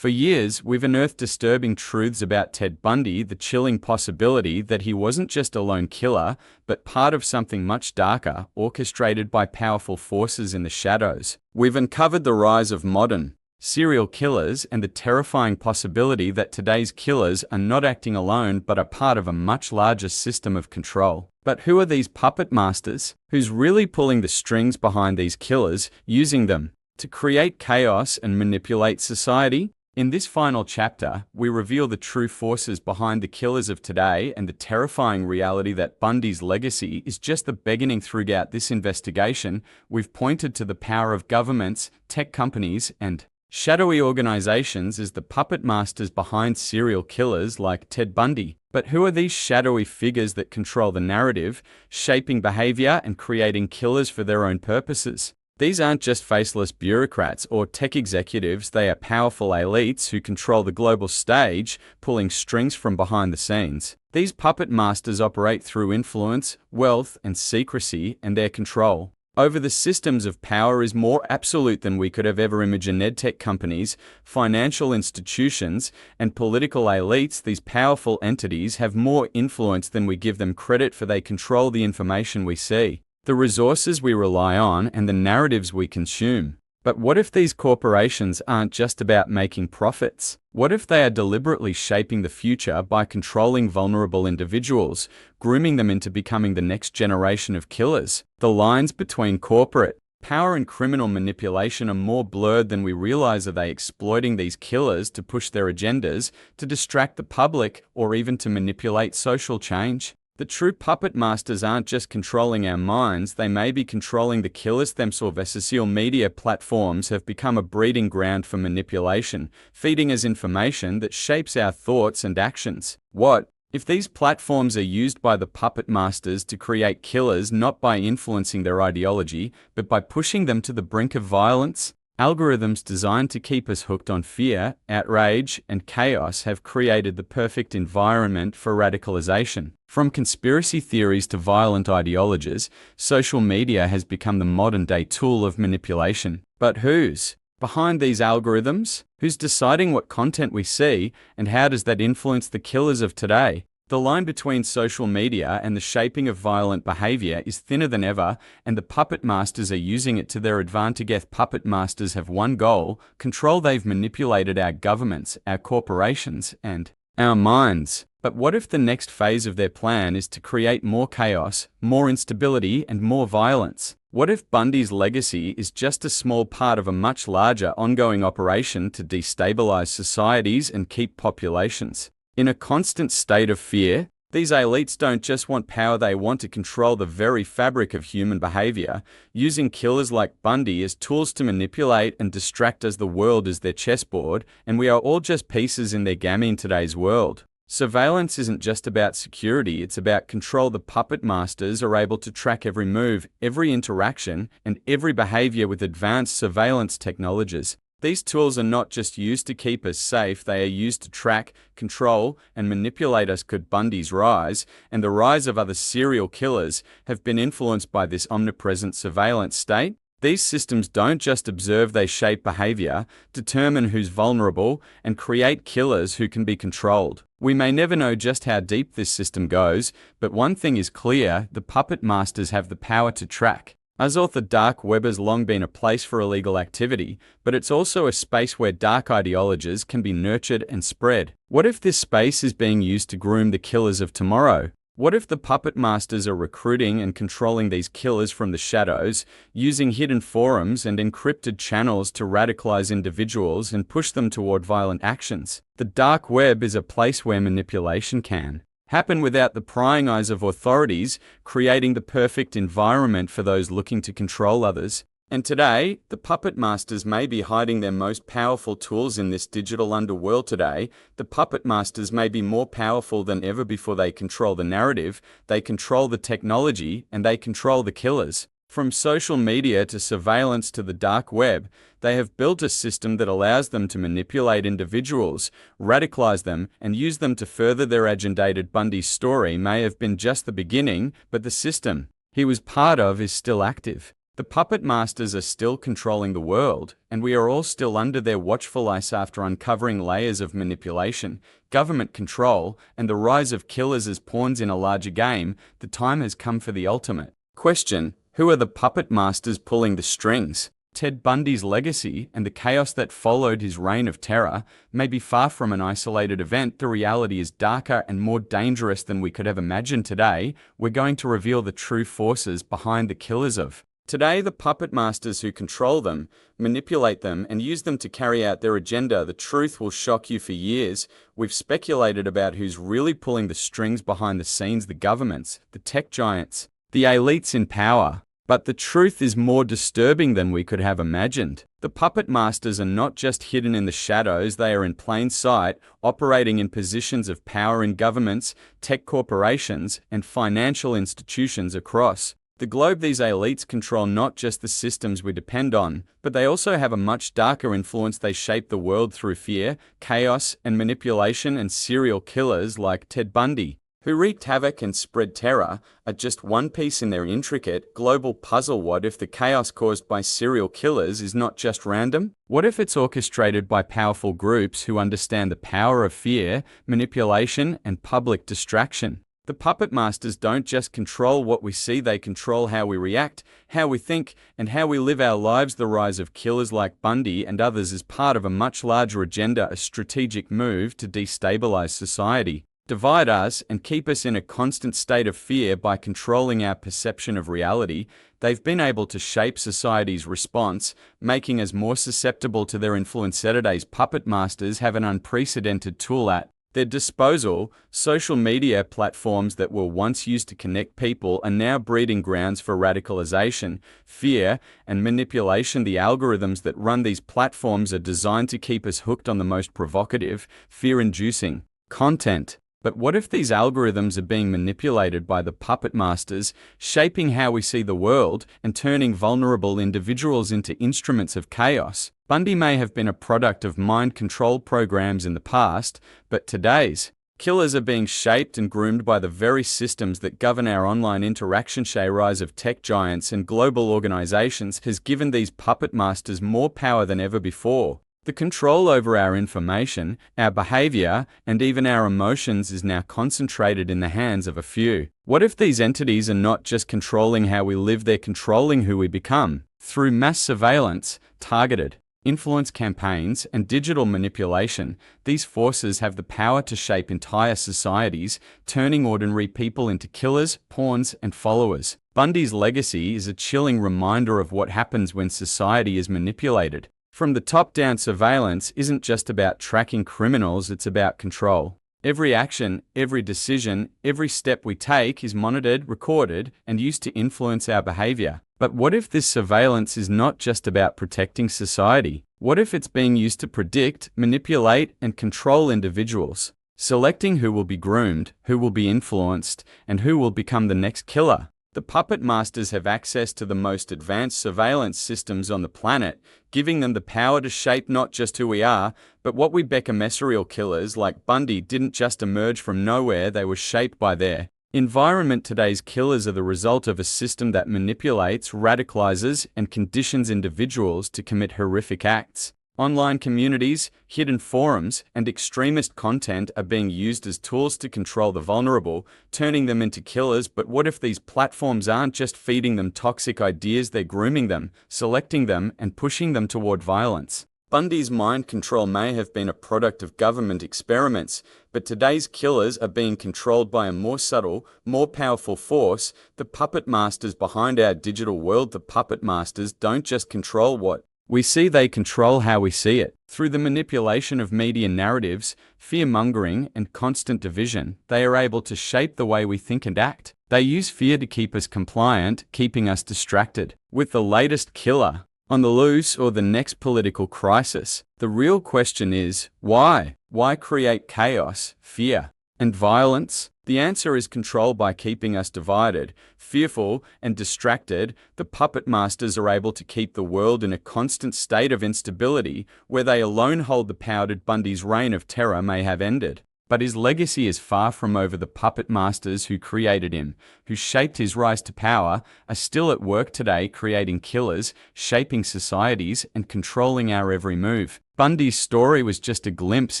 For years, we've unearthed disturbing truths about Ted Bundy, the chilling possibility that he wasn't just a lone killer, but part of something much darker, orchestrated by powerful forces in the shadows. We've uncovered the rise of modern serial killers and the terrifying possibility that today's killers are not acting alone but are part of a much larger system of control. But who are these puppet masters? Who's really pulling the strings behind these killers, using them to create chaos and manipulate society? In this final chapter, we reveal the true forces behind the killers of today and the terrifying reality that Bundy's legacy is just the beginning. Throughout this investigation, we've pointed to the power of governments, tech companies, and shadowy organizations as the puppet masters behind serial killers like Ted Bundy. But who are these shadowy figures that control the narrative, shaping behavior and creating killers for their own purposes? These aren't just faceless bureaucrats or tech executives, they are powerful elites who control the global stage, pulling strings from behind the scenes. These puppet masters operate through influence, wealth, and secrecy, and their control over the systems of power is more absolute than we could have ever imagined. EdTech companies, financial institutions, and political elites, these powerful entities have more influence than we give them credit for. They control the information we see, the resources we rely on, and the narratives we consume. But what if these corporations aren't just about making profits? What if they are deliberately shaping the future by controlling vulnerable individuals, grooming them into becoming the next generation of killers? The lines between corporate power and criminal manipulation are more blurred than we realize. Are they exploiting these killers to push their agendas, to distract the public, or even to manipulate social change? The true puppet masters aren't just controlling our minds, they may be controlling the killers themselves. Social media platforms have become a breeding ground for manipulation, feeding us information that shapes our thoughts and actions. What if these platforms are used by the puppet masters to create killers, not by influencing their ideology, but by pushing them to the brink of violence? Algorithms designed to keep us hooked on fear, outrage, and chaos have created the perfect environment for radicalization. From conspiracy theories to violent ideologies, social media has become the modern-day tool of manipulation. But who's behind these algorithms? Who's deciding what content we see, and how does that influence the killers of today? The line between social media and the shaping of violent behavior is thinner than ever, and the puppet masters are using it to their advantage. Puppet masters have one goal: control. They've manipulated our governments, our corporations, and our minds. But what if the next phase of their plan is to create more chaos, more instability, and more violence? What if Bundy's legacy is just a small part of a much larger ongoing operation to destabilize societies and keep populations in a constant state of fear? These elites don't just want power, they want to control the very fabric of human behavior, using killers like Bundy as tools to manipulate and distract us. The world is their chessboard, and we are all just pieces in their game. In today's world, surveillance isn't just about security, it's about control. The puppet masters are able to track every move, every interaction, and every behavior with advanced surveillance technologies. These tools are not just used to keep us safe, they are used to track, control, and manipulate us. Could Bundy's rise, and the rise of other serial killers, have been influenced by this omnipresent surveillance state? These systems don't just observe, they shape behavior, determine who's vulnerable, and create killers who can be controlled. We may never know just how deep this system goes, but one thing is clear: the puppet masters have the power to track. As the dark web has long been a place for illegal activity, but it's also a space where dark ideologies can be nurtured and spread. What if this space is being used to groom the killers of tomorrow? What if the puppet masters are recruiting and controlling these killers from the shadows, using hidden forums and encrypted channels to radicalize individuals and push them toward violent actions? The dark web is a place where manipulation can happen without the prying eyes of authorities, creating the perfect environment for those looking to control others. And today, the puppet masters may be hiding their most powerful tools in this digital underworld. Today, the puppet masters may be more powerful than ever before. They control the narrative, they control the technology, and they control the killers. From social media to surveillance to the dark web, they have built a system that allows them to manipulate individuals, radicalize them, and use them to further their agenda. Bundy's story may have been just the beginning, but the system he was part of is still active. The puppet masters are still controlling the world, and we are all still under their watchful eyes after uncovering layers of manipulation, government control, and the rise of killers as pawns in a larger game. The time has come for the ultimate question: who are the puppet masters pulling the strings? Ted Bundy's legacy and the chaos that followed his reign of terror may be far from an isolated event. The reality is darker and more dangerous than we could have imagined. Today, we're going to reveal the true forces behind the killers of today, the puppet masters who control them, manipulate them, and use them to carry out their agenda. The truth will shock you. For years, we've speculated about who's really pulling the strings behind the scenes: the governments, the tech giants, the elites in power. But the truth is more disturbing than we could have imagined. The puppet masters are not just hidden in the shadows, they are in plain sight, operating in positions of power in governments, tech corporations, and financial institutions across the globe. These elites control not just the systems we depend on, but they also have a much darker influence. They shape the world through fear, chaos, and manipulation, and serial killers like Ted Bundy, who wreaked havoc and spread terror, are just one piece in their intricate, global puzzle. What if the chaos caused by serial killers is not just random? What if it's orchestrated by powerful groups who understand the power of fear, manipulation, and public distraction? The puppet masters don't just control what we see, they control how we react, how we think, and how we live our lives. The rise of killers like Bundy and others is part of a much larger agenda, a strategic move to destabilize society, divide us, and keep us in a constant state of fear. By controlling our perception of reality, they've been able to shape society's response, making us more susceptible to their influence. Today's puppet masters have an unprecedented tool at their disposal. Social media platforms that were once used to connect people are now breeding grounds for radicalization, fear, and manipulation. The algorithms that run these platforms are designed to keep us hooked on the most provocative, fear-inducing content. But what if these algorithms are being manipulated by the puppet masters, shaping how we see the world and turning vulnerable individuals into instruments of chaos? Bundy may have been a product of mind control programs in the past, but today's killers are being shaped and groomed by the very systems that govern our online interaction. The rise of tech giants and global organizations has given these puppet masters more power than ever before. The control over our information, our behavior, and even our emotions is now concentrated in the hands of a few. What if these entities are not just controlling how we live, they're controlling who we become? Through mass surveillance, targeted influence campaigns, and digital manipulation, these forces have the power to shape entire societies, turning ordinary people into killers, pawns, and followers. Bundy's legacy is a chilling reminder of what happens when society is manipulated. From the top down, surveillance isn't just about tracking criminals, it's about control. Every action, every decision, every step we take is monitored, recorded, and used to influence our behavior. But what if this surveillance is not just about protecting society? What if it's being used to predict, manipulate, and control individuals, selecting who will be groomed, who will be influenced, and who will become the next killer? The puppet masters have access to the most advanced surveillance systems on the planet, giving them the power to shape not just who we are, but what we become. Serial killers like Bundy didn't just emerge from nowhere, they were shaped by their environment. Today's killers are the result of a system that manipulates, radicalizes, and conditions individuals to commit horrific acts. Online communities, hidden forums, and extremist content are being used as tools to control the vulnerable, turning them into killers. But what if these platforms aren't just feeding them toxic ideas, they're grooming them, selecting them, and pushing them toward violence? Bundy's mind control may have been a product of government experiments, but today's killers are being controlled by a more subtle, more powerful force, the puppet masters behind our digital world. The puppet masters don't just control what we see, they control how we see it. Through the manipulation of media narratives, fear-mongering, and constant division, they are able to shape the way we think and act. They use fear to keep us compliant, keeping us distracted. With the latest killer on the loose or the next political crisis, the real question is, why? Why create chaos, fear, and violence? The answer is control. By keeping us divided, fearful, and distracted, the puppet masters are able to keep the world in a constant state of instability where they alone hold the power. Bundy's reign of terror may have ended, But his legacy is far from over. The puppet masters who created him, who shaped his rise to power, are still at work today creating killers, shaping societies, and controlling our every move. Bundy's story was just a glimpse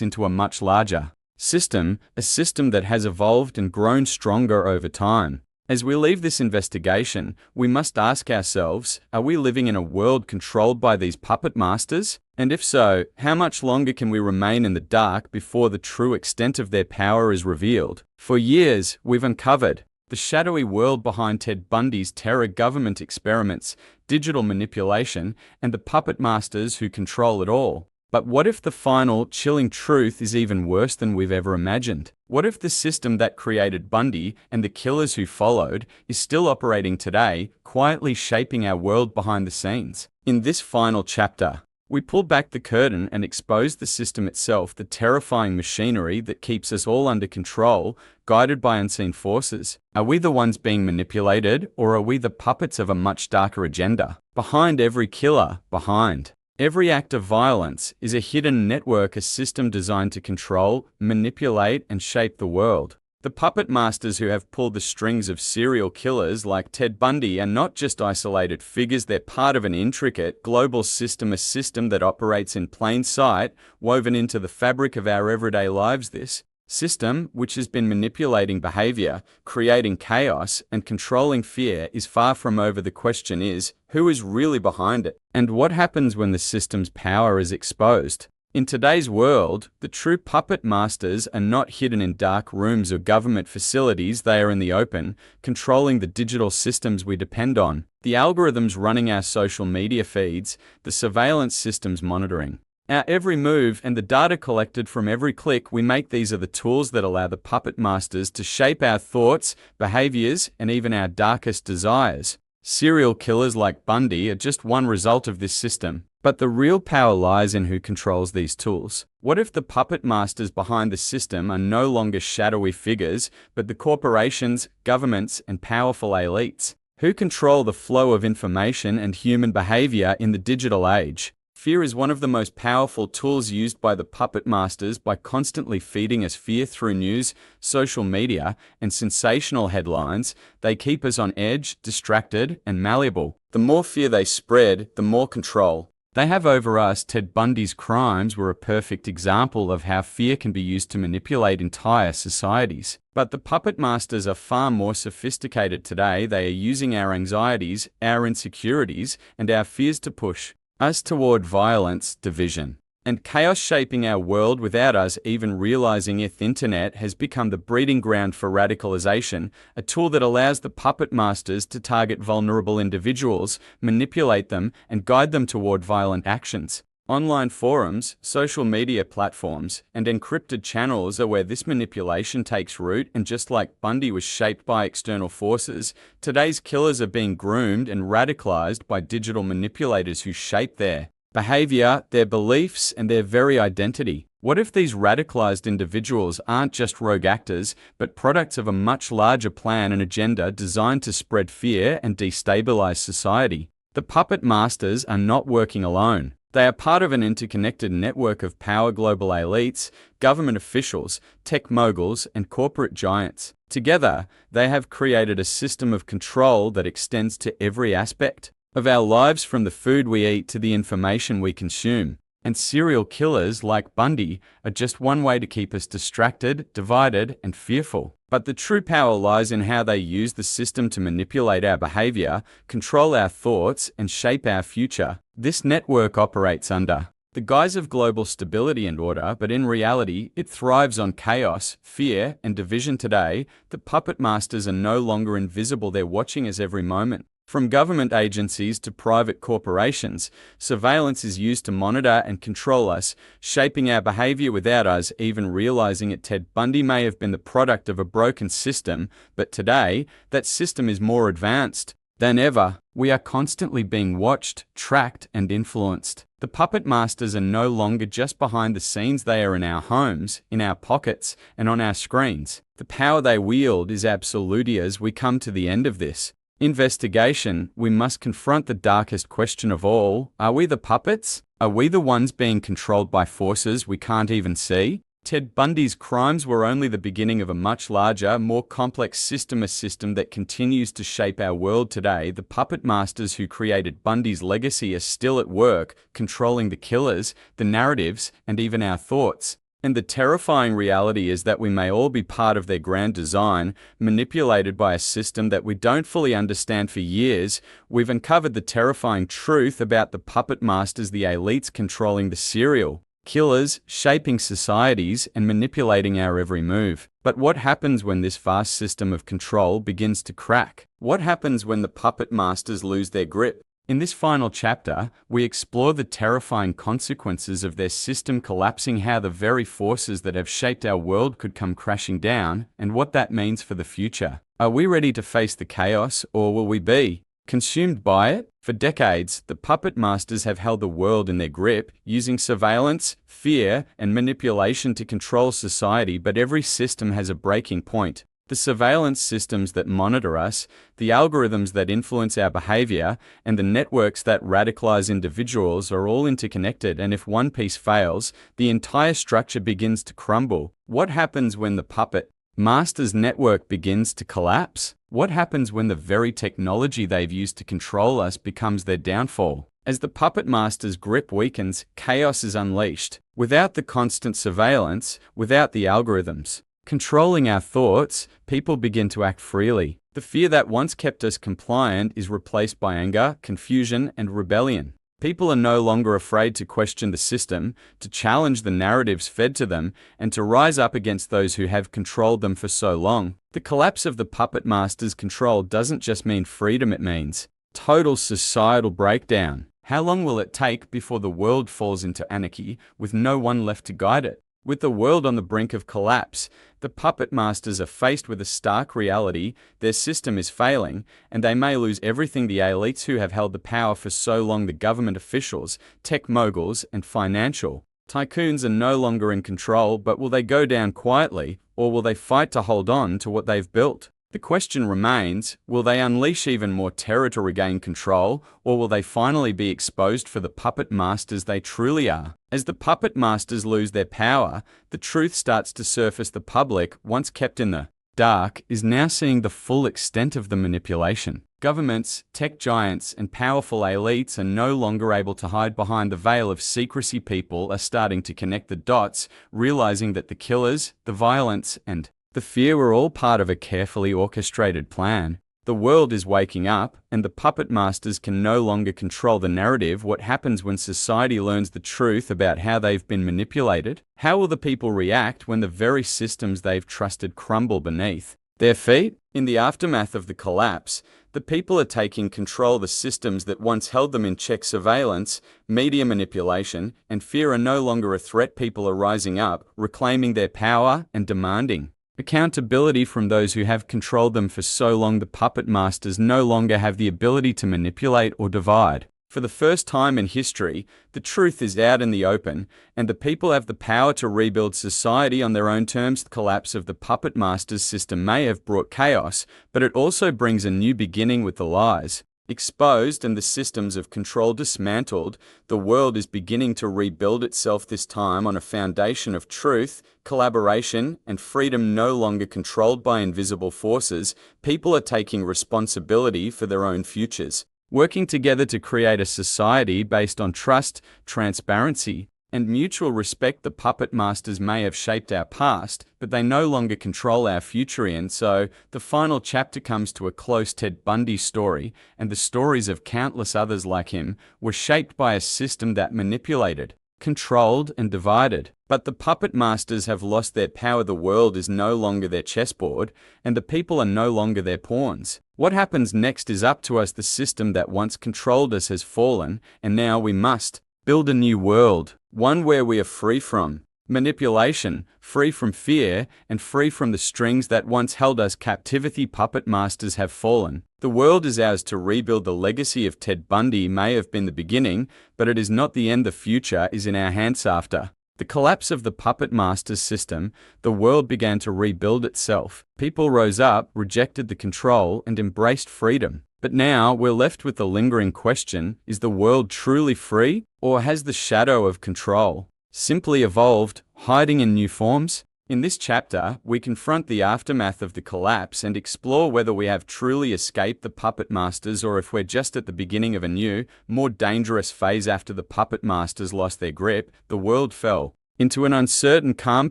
into a much larger system, a system that has evolved and grown stronger over time. As we leave this investigation, we must ask ourselves, are we living in a world controlled by these puppet masters? And if so, how much longer can we remain in the dark before the true extent of their power is revealed? For years, we've uncovered the shadowy world behind Ted Bundy's terror, government experiments, digital manipulation, and the puppet masters who control it all. But what if the final, chilling truth is even worse than we've ever imagined? What if the system that created Bundy and the killers who followed is still operating today, quietly shaping our world behind the scenes? In this final chapter, we pull back the curtain and expose the system itself, the terrifying machinery that keeps us all under control, guided by unseen forces. Are we the ones being manipulated, or are we the puppets of a much darker agenda? Behind every killer, behind every act of violence, is a hidden network, a system designed to control, manipulate, and shape the world. The puppet masters who have pulled the strings of serial killers like Ted Bundy are not just isolated figures, they're part of an intricate, global system, a system that operates in plain sight, woven into the fabric of our everyday lives. This system, which has been manipulating behavior, creating chaos, and controlling fear, is far from over. The question is, who is really behind it? And what happens when the system's power is exposed? In today's world, the true puppet masters are not hidden in dark rooms or government facilities. They are in the open, controlling the digital systems we depend on, the algorithms running our social media feeds, the surveillance systems monitoring our every move, and the data collected from every click we make. These are the tools that allow the puppet masters to shape our thoughts, behaviors, and even our darkest desires. Serial killers like Bundy are just one result of this system, but the real power lies in who controls these tools. What if the puppet masters behind the system are no longer shadowy figures, but the corporations, governments, and powerful elites who control the flow of information and human behavior in the digital age? Fear is one of the most powerful tools used by the puppet masters. By constantly feeding us fear through news, social media, and sensational headlines, they keep us on edge, distracted, and malleable. The more fear they spread, the more control they have over us. Ted Bundy's crimes were a perfect example of how fear can be used to manipulate entire societies. But the puppet masters are far more sophisticated today. They are using our anxieties, our insecurities, and our fears to push us toward violence, division, and chaos, shaping our world without us even realizing it. The internet has become the breeding ground for radicalization, a tool that allows the puppet masters to target vulnerable individuals, manipulate them, and guide them toward violent actions. Online forums, social media platforms, and encrypted channels are where this manipulation takes root, and just like Bundy was shaped by external forces, today's killers are being groomed and radicalized by digital manipulators who shape their behavior, their beliefs, and their very identity. What if these radicalized individuals aren't just rogue actors, but products of a much larger plan and agenda designed to spread fear and destabilize society? The puppet masters are not working alone. They are part of an interconnected network of power, global elites, government officials, tech moguls, and corporate giants. Together, they have created a system of control that extends to every aspect of our lives, from the food we eat to the information we consume. And serial killers like Bundy are just one way to keep us distracted, divided, and fearful. But the true power lies in how they use the system to manipulate our behavior, control our thoughts, and shape our future. This network operates under the guise of global stability and order, but in reality, it thrives on chaos, fear, and division. Today, the puppet masters are no longer invisible. They're watching us every moment. From government agencies to private corporations, surveillance is used to monitor and control us, shaping our behavior without us even realizing it. Ted Bundy may have been the product of a broken system, but today, that system is more advanced than ever. We are constantly being watched, tracked, and influenced. The puppet masters are no longer just behind the scenes. They are in our homes, in our pockets, and on our screens. The power they wield is absolute. As we come to the end of this investigation, we must confront the darkest question of all. Are we the puppets? Are we the ones being controlled by forces we can't even see? Ted Bundy's crimes were only the beginning of a much larger, more complex system, a system that continues to shape our world today. The puppet masters who created Bundy's legacy are still at work, controlling the killers, the narratives, and even our thoughts. And the terrifying reality is that we may all be part of their grand design, manipulated by a system that we don't fully understand. For years, we've uncovered the terrifying truth about the puppet masters, the elites controlling the serial killers, shaping societies and manipulating our every move. But what happens when this vast system of control begins to crack? What happens when the puppet masters lose their grip? In this final chapter, we explore the terrifying consequences of their system collapsing, how the very forces that have shaped our world could come crashing down, and what that means for the future. Are we ready to face the chaos, or will we be consumed by it? For decades, the puppet masters have held the world in their grip, using surveillance, fear, and manipulation to control society, but every system has a breaking point. The surveillance systems that monitor us, the algorithms that influence our behavior, and the networks that radicalize individuals are all interconnected, and if one piece fails, the entire structure begins to crumble. What happens when the puppet master's network begins to collapse? What happens when the very technology they've used to control us becomes their downfall? As the puppet master's grip weakens, chaos is unleashed. Without the constant surveillance, without the algorithms controlling our thoughts, people begin to act freely. The fear that once kept us compliant is replaced by anger, confusion, and rebellion. People are no longer afraid to question the system, to challenge the narratives fed to them, and to rise up against those who have controlled them for so long. The collapse of the puppet master's control doesn't just mean freedom, it means total societal breakdown. How long will it take before the world falls into anarchy, with no one left to guide it? With the world on the brink of collapse, the puppet masters are faced with a stark reality: their system is failing, and they may lose everything. The elites who have held the power for so long, the government officials, tech moguls, and financial tycoons, are no longer in control. But will they go down quietly, or will they fight to hold on to what they've built? The question remains, will they unleash even more terror to regain control, or will they finally be exposed for the puppet masters they truly are? As the puppet masters lose their power, the truth starts to surface. The public, once kept in the dark, is now seeing the full extent of the manipulation. Governments, tech giants, and powerful elites are no longer able to hide behind the veil of secrecy. People are starting to connect the dots, realizing that the killers, the violence, and the fear were all part of a carefully orchestrated plan. The world is waking up, and the puppet masters can no longer control the narrative. What happens when society learns the truth about how they've been manipulated? How will the people react when the very systems they've trusted crumble beneath their feet? In the aftermath of the collapse, the people are taking control. The systems that once held them in check, surveillance, media manipulation, and fear, are no longer a threat. People are rising up, reclaiming their power and demanding accountability from those who have controlled them for so long. The puppet masters no longer have the ability to manipulate or divide. For the first time in history, the truth is out in the open, and the people have the power to rebuild society on their own terms. The collapse of the puppet masters system may have brought chaos, but it also brings a new beginning. With the lies exposed and the systems of control dismantled, the world is beginning to rebuild itself, this time on a foundation of truth, collaboration, and freedom. No longer controlled by invisible forces, people are taking responsibility for their own futures, working together to create a society based on trust, transparency, and mutual respect. The puppet masters may have shaped our past, but they no longer control our future. And so, the final chapter comes to a close. Ted Bundy's story, and the stories of countless others like him, were shaped by a system that manipulated, controlled, and divided. But the puppet masters have lost their power. The world is no longer their chessboard, and the people are no longer their pawns. What happens next is up to us. The system that once controlled us has fallen, and now we must build a new world, one where we are free from manipulation, free from fear, and free from the strings that once held us captivity. Puppet masters have fallen. The world is ours to rebuild. The legacy of Ted Bundy may have been the beginning, but it is not the end. The future is in our hands. After the collapse of the puppet masters system, the world began to rebuild itself. People rose up, rejected the control, and embraced freedom. But now we're left with the lingering question: is the world truly free, or has the shadow of control simply evolved, hiding in new forms? In this chapter, we confront the aftermath of the collapse and explore whether we have truly escaped the puppet masters or if we're just at the beginning of a new, more dangerous phase. After the puppet masters lost their grip, the world fell into an uncertain calm.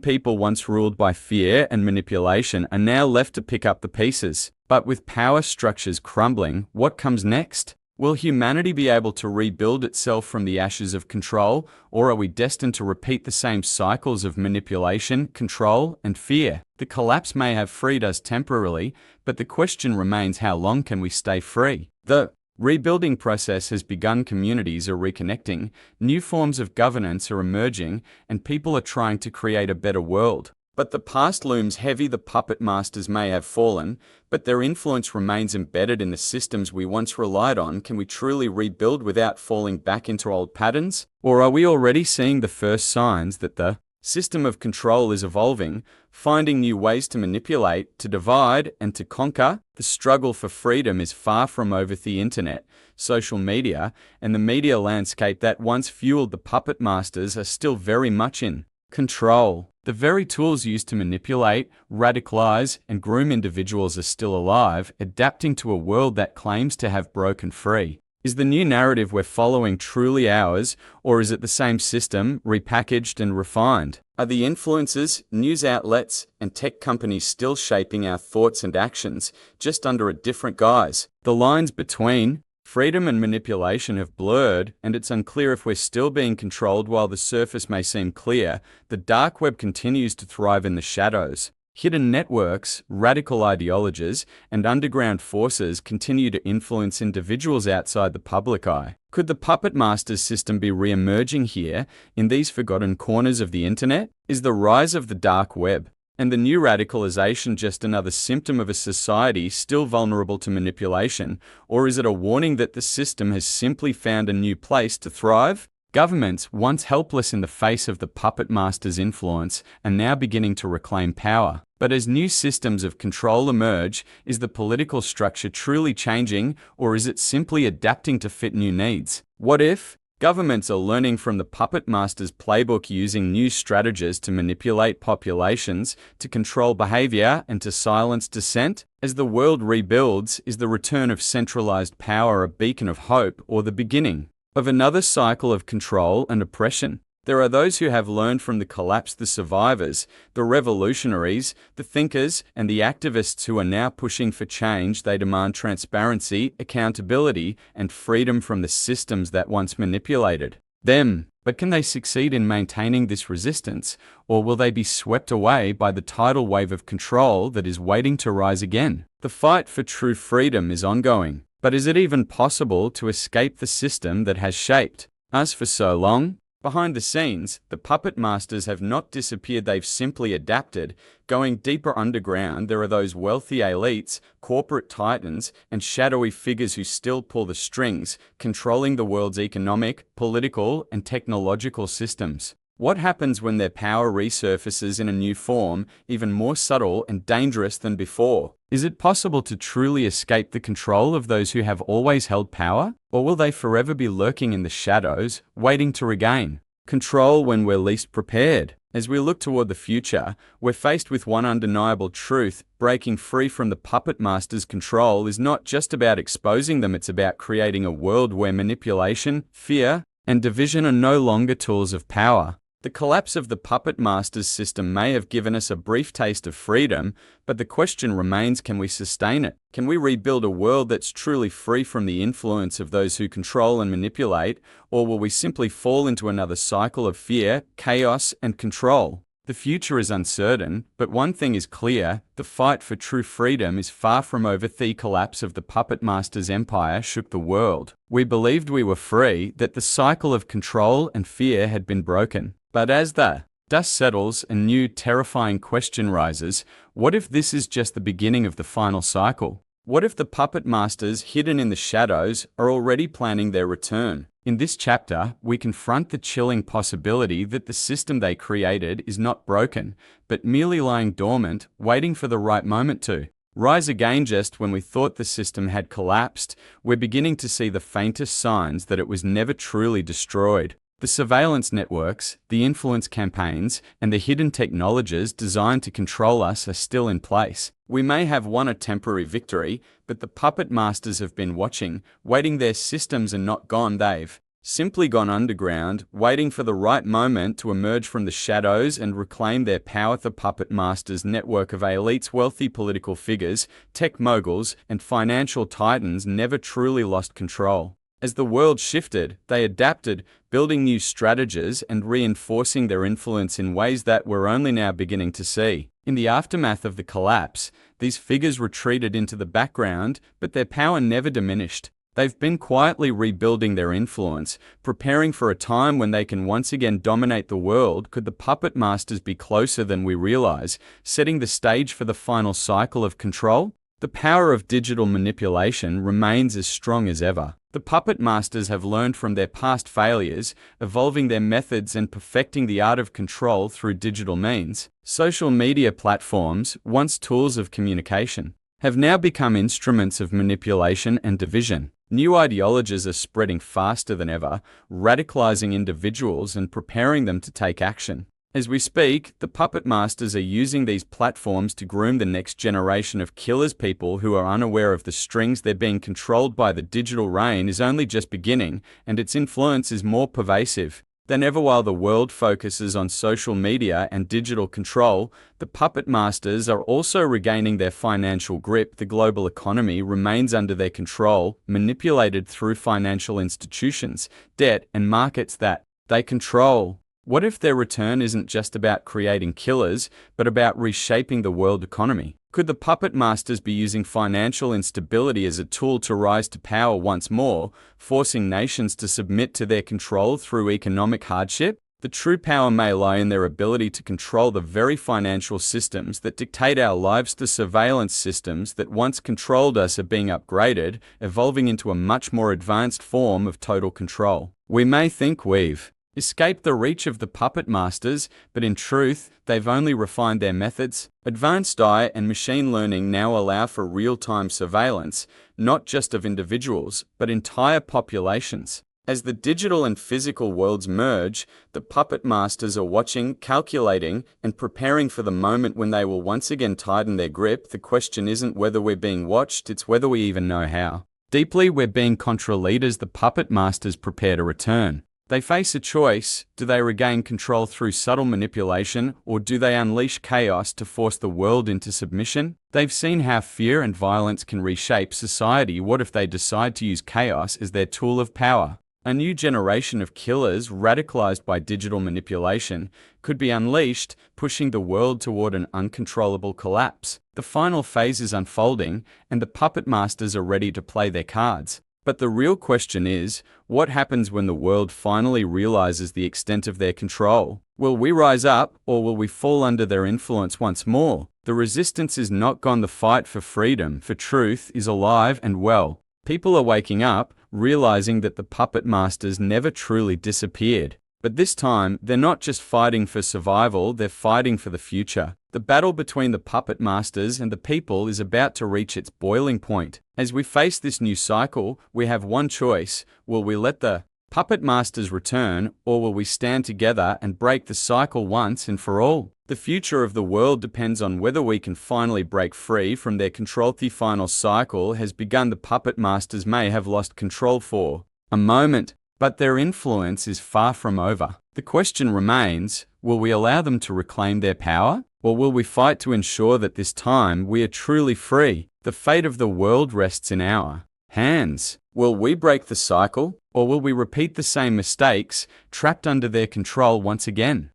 People once ruled by fear and manipulation are now left to pick up the pieces. But with power structures crumbling, what comes next? Will humanity be able to rebuild itself from the ashes of control, or are we destined to repeat the same cycles of manipulation, control, and fear? The collapse may have freed us temporarily, but the question remains, how long can we stay free? The rebuilding process has begun. Communities are reconnecting, new forms of governance are emerging, and people are trying to create a better world. But the past looms heavy. The puppet masters may have fallen, but their influence remains embedded in the systems we once relied on. Can we truly rebuild without falling back into old patterns? Or are we already seeing the first signs that the system of control is evolving, finding new ways to manipulate, to divide, and to conquer? The struggle for freedom is far from over. The internet, social media, and the media landscape that once fueled the puppet masters are still very much in control. The very tools used to manipulate, radicalize, and groom individuals are still alive, adapting to a world that claims to have broken free. Is the new narrative we're following truly ours, or is it the same system, repackaged and refined? Are the influencers, news outlets, and tech companies still shaping our thoughts and actions, just under a different guise? The lines between freedom and manipulation have blurred, and it's unclear if we're still being controlled. While the surface may seem clear, the dark web continues to thrive in the shadows. Hidden networks, radical ideologies, and underground forces continue to influence individuals outside the public eye. Could the puppet masters system be re-emerging here, in these forgotten corners of the internet? Is the rise of the dark web and the new radicalization just another symptom of a society still vulnerable to manipulation, or is it a warning that the system has simply found a new place to thrive? Governments, once helpless in the face of the puppet master's influence, are now beginning to reclaim power. But as new systems of control emerge, is the political structure truly changing, or is it simply adapting to fit new needs? What if governments are learning from the puppet master's playbook, using new strategies to manipulate populations, to control behavior, and to silence dissent? As the world rebuilds, is the return of centralized power a beacon of hope, or the beginning of another cycle of control and oppression? There are those who have learned from the collapse, the survivors, the revolutionaries, the thinkers, and the activists who are now pushing for change. They demand transparency, accountability, and freedom from the systems that once manipulated them. But can they succeed in maintaining this resistance, or will they be swept away by the tidal wave of control that is waiting to rise again? The fight for true freedom is ongoing, but is it even possible to escape the system that has shaped us for so long? Behind the scenes, the puppet masters have not disappeared, they've simply adapted. Going deeper underground, there are those wealthy elites, corporate titans, and shadowy figures who still pull the strings, controlling the world's economic, political, and technological systems. What happens when their power resurfaces in a new form, even more subtle and dangerous than before? Is it possible to truly escape the control of those who have always held power? Or will they forever be lurking in the shadows, waiting to regain control when we're least prepared? As we look toward the future, we're faced with one undeniable truth: breaking free from the puppet master's control is not just about exposing them, it's about creating a world where manipulation, fear, and division are no longer tools of power. The collapse of the puppet master's system may have given us a brief taste of freedom, but the question remains, can we sustain it? Can we rebuild a world that's truly free from the influence of those who control and manipulate, or will we simply fall into another cycle of fear, chaos, and control? The future is uncertain, but one thing is clear: the fight for true freedom is far from over. The collapse of the puppet master's empire shook the world. We believed we were free, that the cycle of control and fear had been broken. But as the dust settles, a new, terrifying question rises: what if this is just the beginning of the final cycle? What if the puppet masters, hidden in the shadows, are already planning their return? In this chapter, we confront the chilling possibility that the system they created is not broken, but merely lying dormant, waiting for the right moment to rise again. Just when we thought the system had collapsed, we're beginning to see the faintest signs that it was never truly destroyed. The surveillance networks, the influence campaigns, and the hidden technologies designed to control us are still in place. We may have won a temporary victory, but the puppet masters have been watching, waiting. Their systems are not gone. They've simply gone underground, waiting for the right moment to emerge from the shadows and reclaim their power. The puppet masters' network of elites, wealthy political figures, tech moguls, and financial titans never truly lost control. As the world shifted, they adapted, building new strategies and reinforcing their influence in ways that we're only now beginning to see. In the aftermath of the collapse, these figures retreated into the background, but their power never diminished. They've been quietly rebuilding their influence, preparing for a time when they can once again dominate the world. Could the puppet masters be closer than we realize, setting the stage for the final cycle of control? The power of digital manipulation remains as strong as ever. The puppet masters have learned from their past failures, evolving their methods and perfecting the art of control through digital means. Social media platforms, once tools of communication, have now become instruments of manipulation and division. New ideologies are spreading faster than ever, radicalizing individuals and preparing them to take action. As we speak, the puppet masters are using these platforms to groom the next generation of killers. People who are unaware of the strings they're being controlled by. The digital reign is only just beginning, and its influence is more pervasive than ever. While the world focuses on social media and digital control, the puppet masters are also regaining their financial grip. The global economy remains under their control, manipulated through financial institutions, debt, and markets that they control. What if their return isn't just about creating killers, but about reshaping the world economy? Could the puppet masters be using financial instability as a tool to rise to power once more, forcing nations to submit to their control through economic hardship? The true power may lie in their ability to control the very financial systems that dictate our lives. The surveillance systems that once controlled us are being upgraded, evolving into a much more advanced form of total control. We may think we've escaped the reach of the puppet masters, but in truth, they've only refined their methods. Advanced AI and machine learning now allow for real-time surveillance, not just of individuals, but entire populations. As the digital and physical worlds merge, the puppet masters are watching, calculating, and preparing for the moment when they will once again tighten their grip. The question isn't whether we're being watched, it's whether we even know how deeply we're being controlled. As the puppet masters prepare to return, they face a choice. Do they regain control through subtle manipulation, or do they unleash chaos to force the world into submission? They've seen how fear and violence can reshape society. What if they decide to use chaos as their tool of power? A new generation of killers, radicalized by digital manipulation, could be unleashed, pushing the world toward an uncontrollable collapse. The final phase is unfolding, and the puppet masters are ready to play their cards. But the real question is, what happens when the world finally realizes the extent of their control? Will we rise up, or will we fall under their influence once more? The resistance is not gone. The fight for freedom, for truth, is alive and well. People are waking up, realizing that the puppet masters never truly disappeared. But this time, they're not just fighting for survival, they're fighting for the future. The battle between the puppet masters and the people is about to reach its boiling point. As we face this new cycle, we have one choice. Will we let the puppet masters return, or will we stand together and break the cycle once and for all? The future of the world depends on whether we can finally break free from their control. The final cycle has begun. The puppet masters may have lost control for a moment, but their influence is far from over. The question remains, will we allow them to reclaim their power? Or will we fight to ensure that this time we are truly free? The fate of the world rests in our hands. Will we break the cycle, or will we repeat the same mistakes, trapped under their control once again?